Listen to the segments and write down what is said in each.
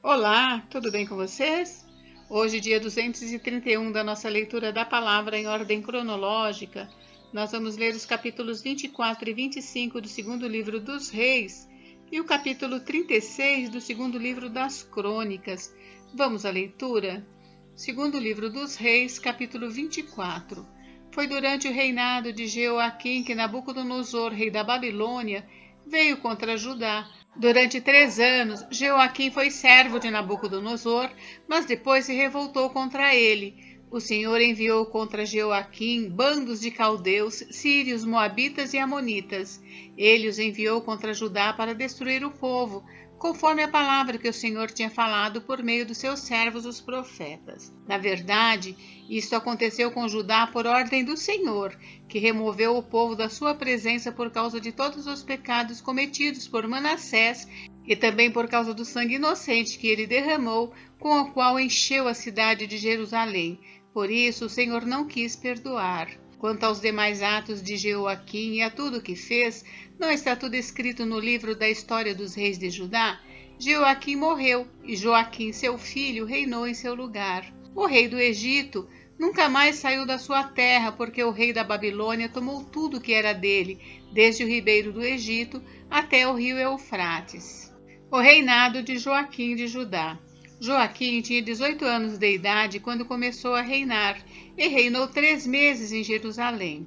Olá, tudo bem com vocês? Hoje, dia 231 da nossa leitura da palavra em ordem cronológica, nós vamos ler os capítulos 24 e 25 do segundo livro dos Reis e o capítulo 36 do segundo livro das Crônicas. Vamos à leitura? Segundo livro dos Reis, capítulo 24. Foi durante o reinado de Jeoaquim que Nabucodonosor, rei da Babilônia, veio contra Judá. Durante 3 anos, Jeoaquim foi servo de Nabucodonosor, mas depois se revoltou contra ele. O Senhor enviou contra Jeoaquim bandos de caldeus, sírios, moabitas e amonitas. Ele os enviou contra Judá para destruir o povo, conforme a palavra que o Senhor tinha falado por meio dos seus servos, os profetas. Na verdade, isto aconteceu com Judá por ordem do Senhor, que removeu o povo da sua presença por causa de todos os pecados cometidos por Manassés e também por causa do sangue inocente que ele derramou, com o qual encheu a cidade de Jerusalém. Por isso o Senhor não quis perdoar. Quanto aos demais atos de Jeoaquim e a tudo o que fez, não está tudo escrito no livro da história dos reis de Judá? Jeoaquim morreu e Joaquim, seu filho, reinou em seu lugar. O rei do Egito nunca mais saiu da sua terra, porque o rei da Babilônia tomou tudo que era dele, desde o ribeiro do Egito até o rio Eufrates. O reinado de Joaquim de Judá. Joaquim tinha 18 anos de idade quando começou a reinar e reinou 3 meses em Jerusalém.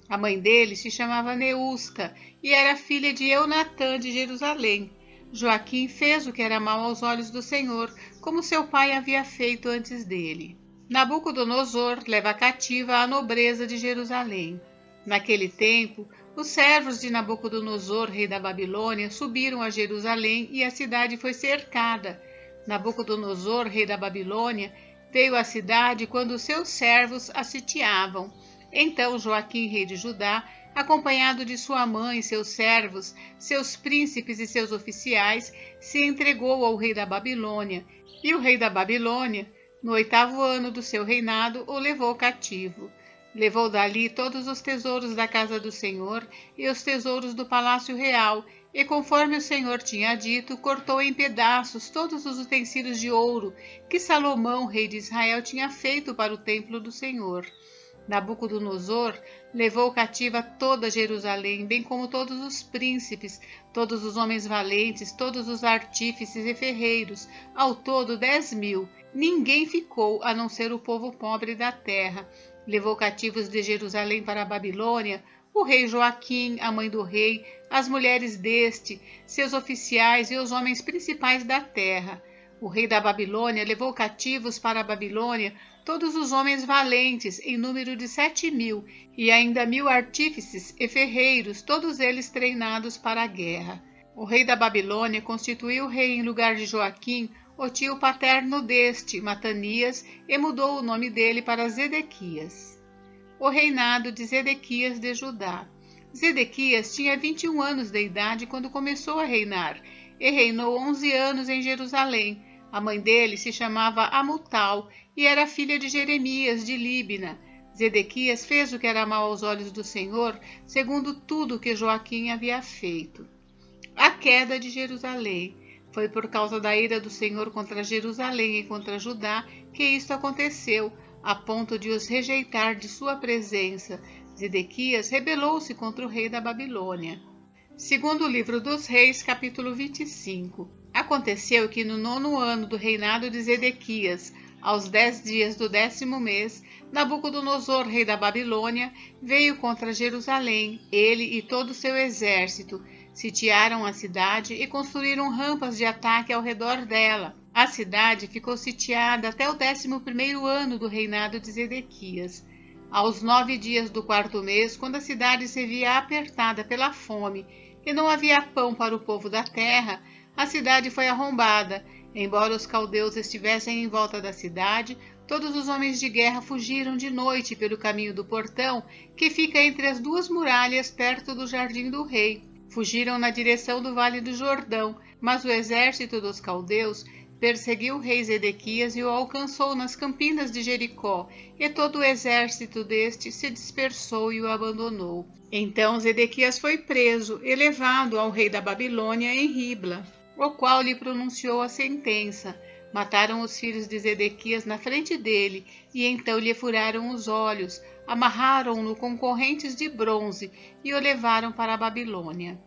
A mãe dele se chamava Neusca e era filha de Eunatã de Jerusalém. Joaquim fez o que era mau aos olhos do Senhor, como seu pai havia feito antes dele. Nabucodonosor leva cativa a nobreza de Jerusalém. Naquele tempo, os servos de Nabucodonosor, rei da Babilônia, subiram a Jerusalém e a cidade foi cercada. Nabucodonosor, rei da Babilônia, veio à cidade quando seus servos a sitiavam. Então Joaquim, rei de Judá, acompanhado de sua mãe, seus servos, seus príncipes e seus oficiais, se entregou ao rei da Babilônia. E o rei da Babilônia, no 8º ano do seu reinado, o levou cativo. Levou dali todos os tesouros da casa do Senhor e os tesouros do palácio real, e conforme o Senhor tinha dito, cortou em pedaços todos os utensílios de ouro que Salomão, rei de Israel, tinha feito para o templo do Senhor. Nabucodonosor levou cativa toda Jerusalém, bem como todos os príncipes, todos os homens valentes, todos os artífices e ferreiros, ao todo 10.000. Ninguém ficou, a não ser o povo pobre da terra. Levou cativos de Jerusalém para a Babilônia o rei Joaquim, a mãe do rei, as mulheres deste, seus oficiais e os homens principais da terra. O rei da Babilônia levou cativos para a Babilônia todos os homens valentes, em número de 7.000, e ainda 1.000 artífices e ferreiros, todos eles treinados para a guerra. O rei da Babilônia constituiu rei em lugar de Joaquim, o tio paterno deste, Matanias, e mudou o nome dele para Zedequias. O reinado de Zedequias de Judá. Zedequias tinha 21 anos de idade quando começou a reinar, e reinou 11 anos em Jerusalém. A mãe dele se chamava Amutal e era filha de Jeremias de Líbina. Zedequias fez o que era mau aos olhos do Senhor, segundo tudo que Joaquim havia feito. A queda de Jerusalém. Foi por causa da ira do Senhor contra Jerusalém e contra Judá que isto aconteceu, a ponto de os rejeitar de sua presença. Zedequias rebelou-se contra o rei da Babilônia. Segundo o livro dos Reis, capítulo 25. Aconteceu que no 9º ano do reinado de Zedequias, aos 10 dias do 10º mês, Nabucodonosor, rei da Babilônia, veio contra Jerusalém, ele e todo o seu exército. Sitiaram a cidade e construíram rampas de ataque ao redor dela. A cidade ficou sitiada até o 11º ano do reinado de Zedequias. Aos 9 dias do 4º mês, quando a cidade se via apertada pela fome e não havia pão para o povo da terra, a cidade foi arrombada. Embora os caldeus estivessem em volta da cidade, todos os homens de guerra fugiram de noite pelo caminho do portão, que fica entre as 2 muralhas perto do jardim do rei. Fugiram na direção do Vale do Jordão, mas o exército dos caldeus perseguiu o rei Zedequias e o alcançou nas campinas de Jericó, e todo o exército deste se dispersou e o abandonou. Então Zedequias foi preso e levado ao rei da Babilônia em Ribla. o qual lhe pronunciou a sentença. Mataram os filhos de Zedequias na frente dele, e então lhe furaram os olhos, amarraram-no com correntes de bronze e o levaram para a Babilônia.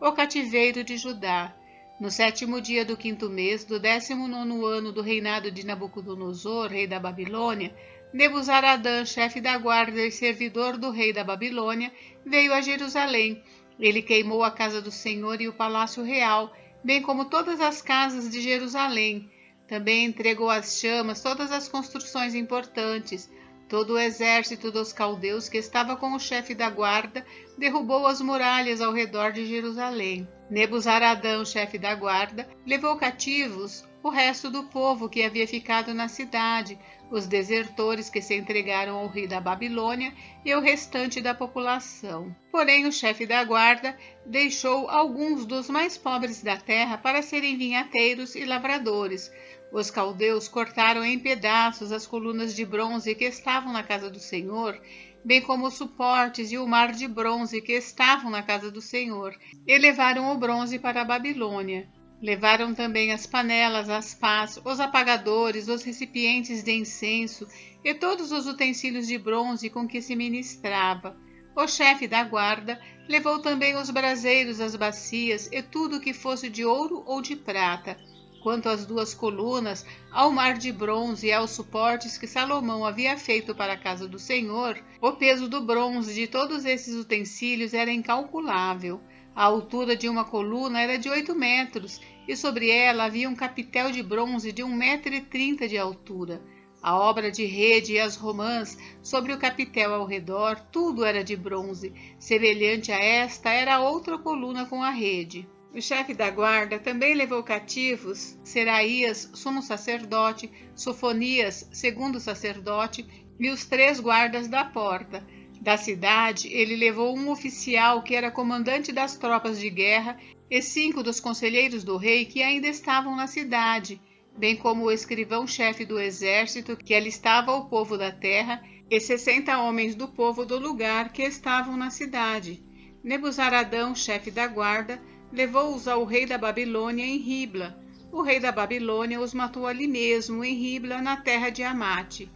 O cativeiro de Judá. No 7º dia do 5º mês, do 19º ano do reinado de Nabucodonosor, rei da Babilônia, Nebuzaradã, chefe da guarda e servidor do rei da Babilônia, veio a Jerusalém. Ele queimou a casa do Senhor e o palácio real, bem como todas as casas de Jerusalém. Também entregou às chamas todas as construções importantes. Todo o exército dos caldeus que estava com o chefe da guarda derrubou as muralhas ao redor de Jerusalém. Nebuzaradã, chefe da guarda, levou cativos o resto do povo que havia ficado na cidade, os desertores que se entregaram ao rei da Babilônia e o restante da população. Porém, o chefe da guarda deixou alguns dos mais pobres da terra para serem vinhateiros e lavradores. Os caldeus cortaram em pedaços as colunas de bronze que estavam na casa do Senhor, bem como os suportes e o mar de bronze que estavam na casa do Senhor, e levaram o bronze para a Babilônia. Levaram também as panelas, as pás, os apagadores, os recipientes de incenso e todos os utensílios de bronze com que se ministrava. O chefe da guarda levou também os braseiros, as bacias e tudo que fosse de ouro ou de prata. Quanto às 2 colunas, ao mar de bronze e aos suportes que Salomão havia feito para a casa do Senhor, o peso do bronze de todos esses utensílios era incalculável. A altura de uma coluna era de 8 metros, e sobre ela havia um capitel de bronze de 1,30 m de altura. A obra de rede e as romãs sobre o capitel ao redor, tudo era de bronze. Semelhante a esta era outra coluna com a rede. O chefe da guarda também levou cativos Seraías, sumo sacerdote, Sofonias, segundo sacerdote, e os 3 guardas da porta. Da cidade, ele levou um oficial que era comandante das tropas de guerra e 5 dos conselheiros do rei que ainda estavam na cidade, bem como o escrivão-chefe do exército que alistava o povo da terra e 60 homens do povo do lugar que estavam na cidade. Nebuzaradã, chefe da guarda, levou-os ao rei da Babilônia em Ribla. O rei da Babilônia os matou ali mesmo, em Ribla, na terra de Amate.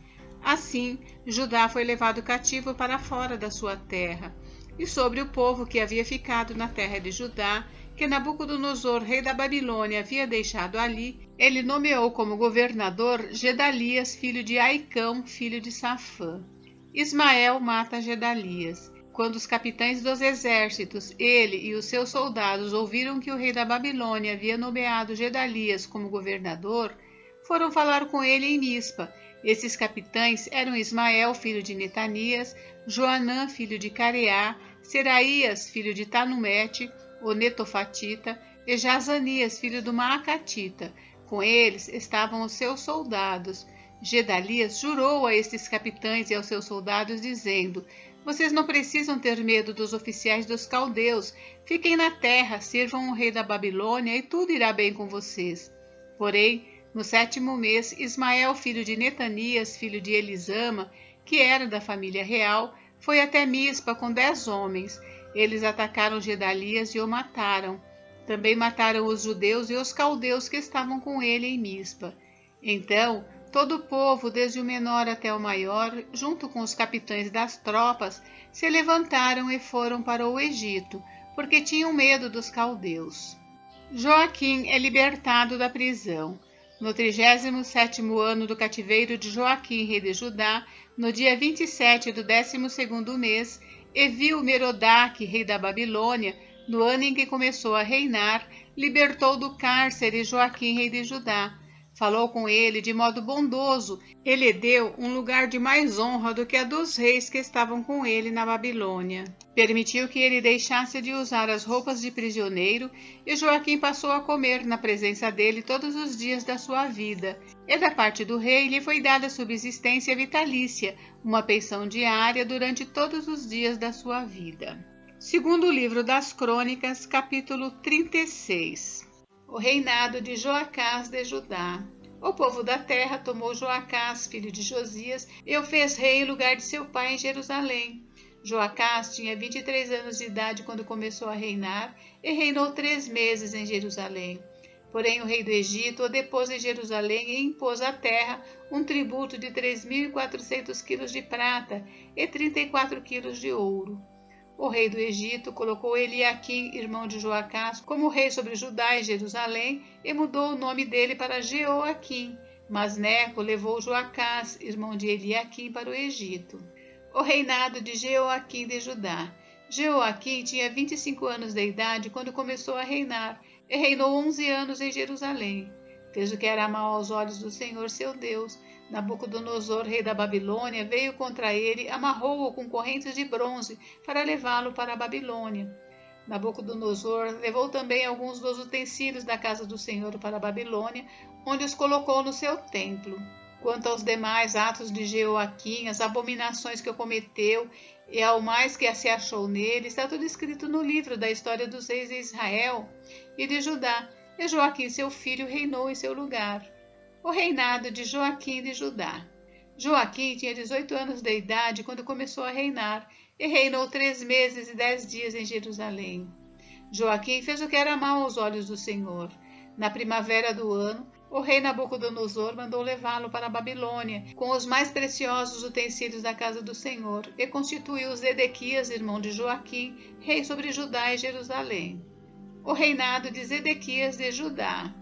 Assim, Judá foi levado cativo para fora da sua terra. E sobre o povo que havia ficado na terra de Judá, que Nabucodonosor, rei da Babilônia, havia deixado ali, ele nomeou como governador Gedalias, filho de Aicão, filho de Safã. Ismael mata Gedalias. Quando os capitães dos exércitos, ele e os seus soldados, ouviram que o rei da Babilônia havia nomeado Gedalias como governador, foram falar com ele em Mispa. Esses capitães eram Ismael, filho de Netanias, Joanã, filho de Careá, Seraías, filho de Tanumete, o Netofatita, e Jazanias, filho do Maacatita. Com eles estavam os seus soldados. Gedalias jurou a estes capitães e aos seus soldados, dizendo: vocês não precisam ter medo dos oficiais dos caldeus. Fiquem na terra, sirvam o rei da Babilônia e tudo irá bem com vocês. Porém, no 7º mês, Ismael, filho de Netanias, filho de Elisama, que era da família real, foi até Mispa com 10 homens. Eles atacaram Gedalias e o mataram. Também mataram os judeus e os caldeus que estavam com ele em Mispa. Então, todo o povo, desde o menor até o maior, junto com os capitães das tropas, se levantaram e foram para o Egito, porque tinham medo dos caldeus. Joaquim é libertado da prisão. No 37º ano do cativeiro de Joaquim, rei de Judá, no dia 27 do 12º mês, Evil-Merodach, rei da Babilônia, no ano em que começou a reinar, libertou do cárcere Joaquim, rei de Judá. Falou com ele de modo bondoso. Ele deu um lugar de mais honra do que a dos reis que estavam com ele na Babilônia. Permitiu que ele deixasse de usar as roupas de prisioneiro, e Joaquim passou a comer na presença dele todos os dias da sua vida. E da parte do rei lhe foi dada subsistência vitalícia, uma pensão diária durante todos os dias da sua vida. Segundo livro das Crônicas, capítulo 36. O reinado de Joacás de Judá. O povo da terra tomou Joacás, filho de Josias, e o fez rei em lugar de seu pai em Jerusalém. Joacás tinha 23 anos de idade quando começou a reinar e reinou 3 meses em Jerusalém. Porém o rei do Egito o depôs em Jerusalém e impôs à terra um tributo de 3.400 quilos de prata e 34 quilos de ouro. O rei do Egito colocou Eliaquim, irmão de Joacás, como rei sobre Judá e Jerusalém e mudou o nome dele para Jeoaquim. Mas Neco levou Joacás, irmão de Eliaquim, para o Egito. O reinado de Jeoaquim de Judá. Jeoaquim tinha 25 anos de idade quando começou a reinar, e reinou 11 anos em Jerusalém. Fez o que era mal aos olhos do Senhor seu Deus. Nabucodonosor, rei da Babilônia, veio contra ele, amarrou-o com correntes de bronze para levá-lo para a Babilônia. Nabucodonosor levou também alguns dos utensílios da casa do Senhor para a Babilônia, onde os colocou no seu templo. Quanto aos demais atos de Jeoaquim, as abominações que cometeu e ao mais que se achou nele, está tudo escrito no livro da história dos reis de Israel e de Judá. E Joaquim, seu filho, reinou em seu lugar. O reinado de Joaquim de Judá. Joaquim tinha 18 anos de idade quando começou a reinar, e reinou 3 meses e 10 dias em Jerusalém. Joaquim fez o que era mal aos olhos do Senhor. Na primavera do ano, o rei Nabucodonosor mandou levá-lo para a Babilônia, com os mais preciosos utensílios da casa do Senhor, e constituiu Zedequias, irmão de Joaquim, rei sobre Judá e Jerusalém. O reinado de Zedequias de Judá.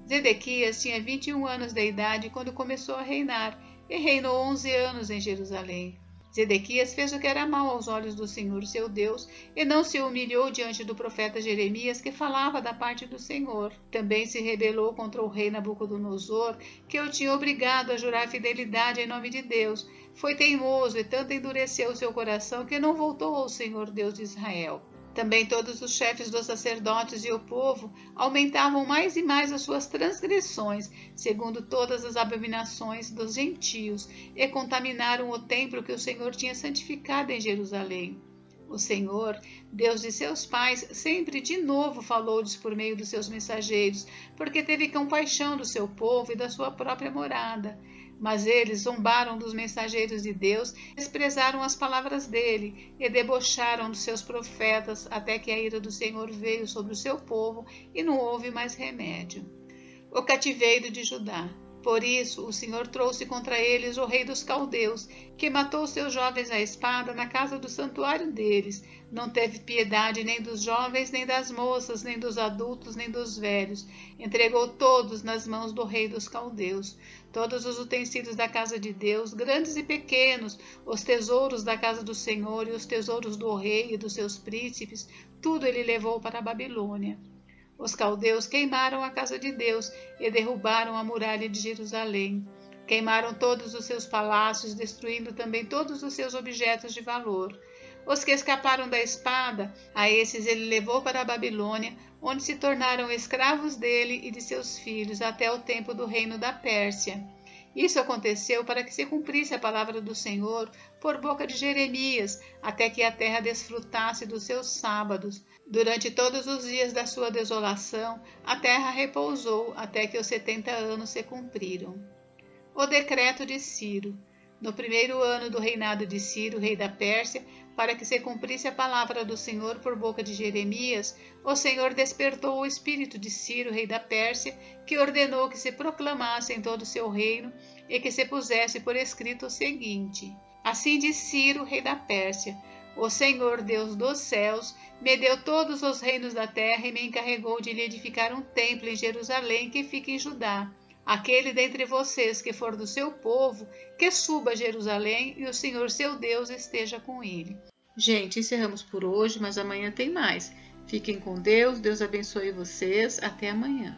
Zedequias tinha 21 anos de idade quando começou a reinar, e reinou 11 anos em Jerusalém. Zedequias fez o que era mal aos olhos do Senhor seu Deus, e não se humilhou diante do profeta Jeremias, que falava da parte do Senhor. Também se rebelou contra o rei Nabucodonosor, que o tinha obrigado a jurar fidelidade em nome de Deus. Foi teimoso e tanto endureceu seu coração que não voltou ao Senhor Deus de Israel. Também todos os chefes dos sacerdotes e o povo aumentavam mais e mais as suas transgressões, segundo todas as abominações dos gentios, e contaminaram o templo que o Senhor tinha santificado em Jerusalém. O Senhor, Deus de seus pais, sempre de novo falou-lhes por meio dos seus mensageiros, porque teve compaixão do seu povo e da sua própria morada. Mas eles zombaram dos mensageiros de Deus, desprezaram as palavras dele e debocharam dos seus profetas, até que a ira do Senhor veio sobre o seu povo e não houve mais remédio. O cativeiro de Judá. Por isso, o Senhor trouxe contra eles o rei dos caldeus, que matou seus jovens à espada na casa do santuário deles. Não teve piedade nem dos jovens, nem das moças, nem dos adultos, nem dos velhos. Entregou todos nas mãos do rei dos caldeus. Todos os utensílios da casa de Deus, grandes e pequenos, os tesouros da casa do Senhor e os tesouros do rei e dos seus príncipes, tudo ele levou para a Babilônia. Os caldeus queimaram a casa de Deus e derrubaram a muralha de Jerusalém. Queimaram todos os seus palácios, destruindo também todos os seus objetos de valor. Os que escaparam da espada, a esses ele levou para a Babilônia, onde se tornaram escravos dele e de seus filhos até o tempo do reino da Pérsia. Isso aconteceu para que se cumprisse a palavra do Senhor por boca de Jeremias, até que a terra desfrutasse dos seus sábados. Durante todos os dias da sua desolação, a terra repousou até que os 70 anos se cumpriram. O decreto de Ciro. No primeiro ano do reinado de Ciro, rei da Pérsia, para que se cumprisse a palavra do Senhor por boca de Jeremias, o Senhor despertou o espírito de Ciro, rei da Pérsia, que ordenou que se proclamasse em todo o seu reino e que se pusesse por escrito o seguinte: Assim diz Ciro, rei da Pérsia: O Senhor, Deus dos céus, me deu todos os reinos da terra e me encarregou de lhe edificar um templo em Jerusalém que fica em Judá. Aquele dentre vocês que for do seu povo, que suba a Jerusalém e o Senhor seu Deus esteja com ele. Gente, encerramos por hoje, mas amanhã tem mais. Fiquem com Deus, Deus abençoe vocês. Até amanhã.